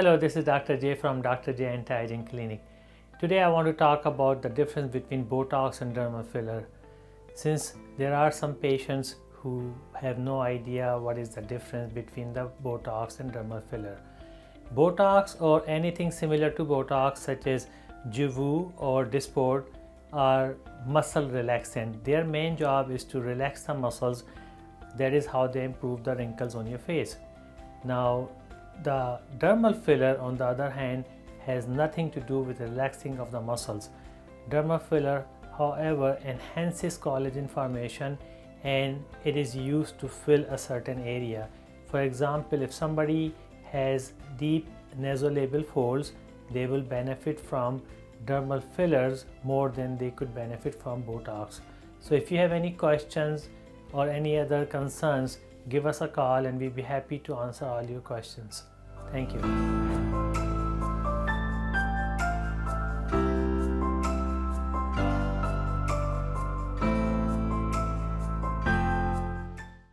Hello, this is Dr. J from Dr. J Anti-Aging Clinic. Today I want to talk about the difference between Botox and dermal filler. Since there are some patients who have no idea what is the difference between the Botox and dermal filler. Botox or anything similar to Botox such as Jeuveau or Dysport are muscle relaxant. Their main job is to relax the muscles. That is how they improve the wrinkles on your face. Now, the dermal filler, on the other hand, has nothing to do with relaxing of the muscles. Dermal filler, however, enhances collagen formation and it is used to fill a certain area. For example, if somebody has deep nasolabial folds, they will benefit from dermal fillers more than they could benefit from Botox. So if you have any questions or any other concerns, give us a call and we'll be happy to answer all your questions. Thank you.